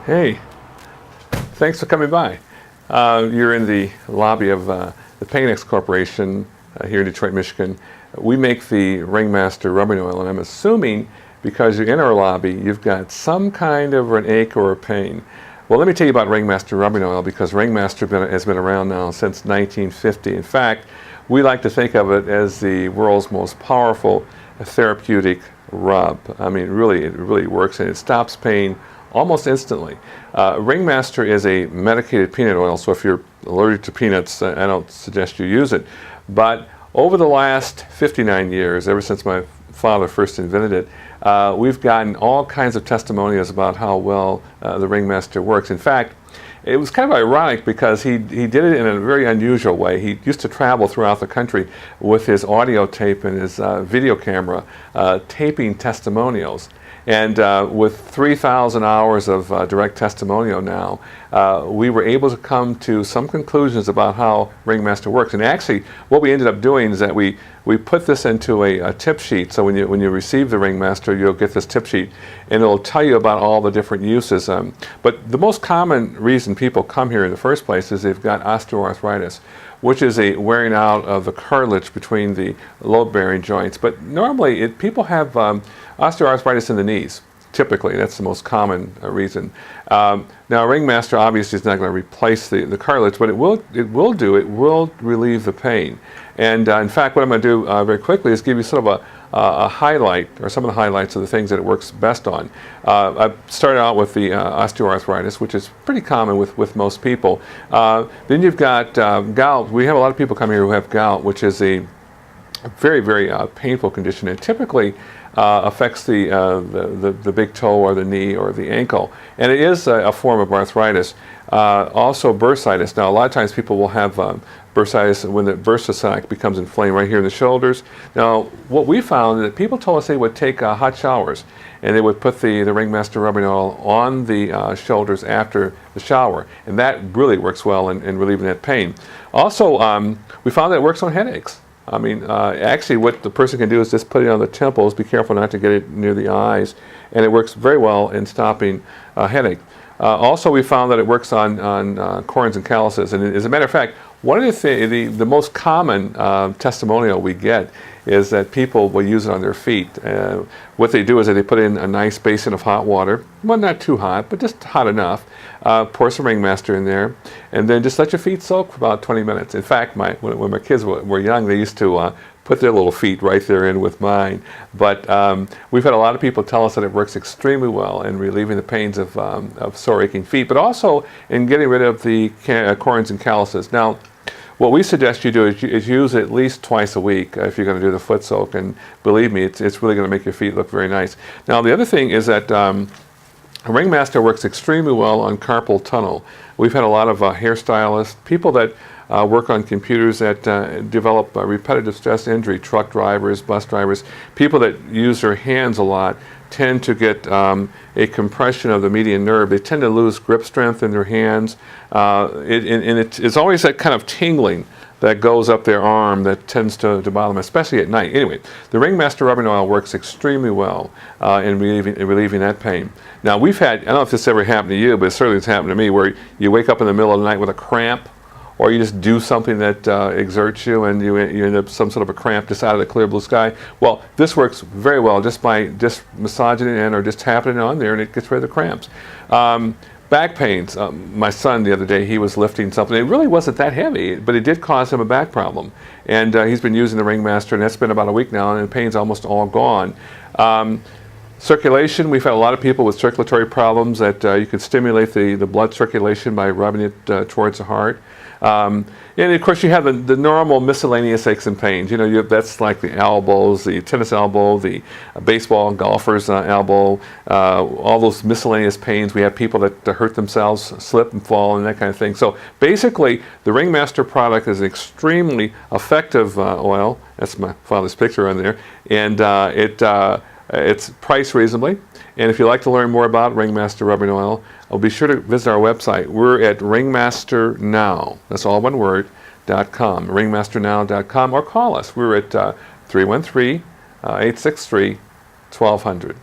Hey, thanks for coming by. You're in the lobby of the Paynex Corporation here in Detroit, Michigan. We make the Ringmaster rubbing oil, and I'm assuming because you're in our lobby, you've got some kind of an ache or a pain. Well, let me tell you about Ringmaster rubbing oil, because Ringmaster has been around now since 1950. In fact, we like to think of it as the world's most powerful therapeutic rub. I mean, really, it really works, and it stops pain almost instantly. Ringmaster is a medicated peanut oil, so if you're allergic to peanuts, I don't suggest you use it. But over the last 59 years, ever since my father first invented it, we've gotten all kinds of testimonials about how well the Ringmaster works. In fact, it was kind of ironic because he did it in a very unusual way. He used to travel throughout the country with his audio tape and his video camera, taping testimonials. And with 3,000 hours of direct testimonial now, we were able to come to some conclusions about how Ringmaster works. And actually, what we ended up doing is that we put this into a tip sheet. So when you receive the Ringmaster, you'll get this tip sheet, and it'll tell you about all the different uses. But the most common reason people come here in the first place is they've got osteoarthritis, which is a wearing out of the cartilage between the load-bearing joints. But normally, people have osteoarthritis in the knees. Typically, that's the most common reason. Now, Ringmaster obviously is not going to replace the cartilage, but it will relieve the pain. And in fact, what I'm going to do very quickly is give you sort of a highlight, or some of the highlights of the things that it works best on. I started out with the osteoarthritis, which is pretty common with most people. Then you've got gout. We have a lot of people come here who have gout, which is a very, very painful condition. It typically affects the big toe or the knee or the ankle, and it is a form of arthritis. Also bursitis. Now, a lot of times people will have bursitis when the bursa sac becomes inflamed right here in the shoulders. Now, what we found is that people told us they would take hot showers, and they would put the Ringmaster rubbing oil on the shoulders after the shower, and that really works well in relieving that pain. Also, we found that it works on headaches. I mean, actually what the person can do is just put it on the temples, be careful not to get it near the eyes, and it works very well in stopping headache. Also, we found that it works on corns and calluses, and as a matter of fact, one of the most common testimonial we get is that people will use it on their feet. What they do is that they put in a nice basin of hot water, well, not too hot, but just hot enough. Pour some Ringmaster in there, and then just let your feet soak for about 20 minutes. In fact, when my kids were young, they used to put their little feet right there in with mine. But we've had a lot of people tell us that it works extremely well in relieving the pains of sore aching feet, but also in getting rid of the corns and calluses. Now, what we suggest you do is use it at least twice a week if you're going to do the foot soak, and believe me, it's really going to make your feet look very nice. Now, the other thing is that Ringmaster works extremely well on carpal tunnel. We've had a lot of hairstylists, people that work on computers that develop repetitive stress injury, truck drivers, bus drivers, people that use their hands a lot tend to get a compression of the median nerve. They tend to lose grip strength in their hands. It's always that kind of tingling that goes up their arm that tends to bother them, especially at night. Anyway, the Ringmaster rubbing oil works extremely well in relieving that pain. Now, we've had, I don't know if this ever happened to you, but it certainly has happened to me, where you wake up in the middle of the night with a cramp, or you just do something that exerts you, and you end up some sort of a cramp just out of the clear blue sky. Well, this works very well just by just massaging it in or just tapping it on there, and it gets rid of the cramps. Back pains. My son the other day, he was lifting something. It really wasn't that heavy, but it did cause him a back problem. And he's been using the Ringmaster, and that's been about a week now, and the pain's almost all gone. Circulation, we've had a lot of people with circulatory problems that you can stimulate the blood circulation by rubbing it towards the heart. And of course you have the normal miscellaneous aches and pains. You know, that's like the elbows, the tennis elbow, the baseball and golfer's elbow, all those miscellaneous pains. We have people that hurt themselves, slip and fall, and that kind of thing. So basically, the Ringmaster product is an extremely effective oil. That's my father's picture on there, and it's priced reasonably. And if you'd like to learn more about Ringmaster rubbing oil, be sure to visit our website. We're at ringmasternow, that's all one word, .com, ringmasternow.com, or call us. We're at 313-863-1200.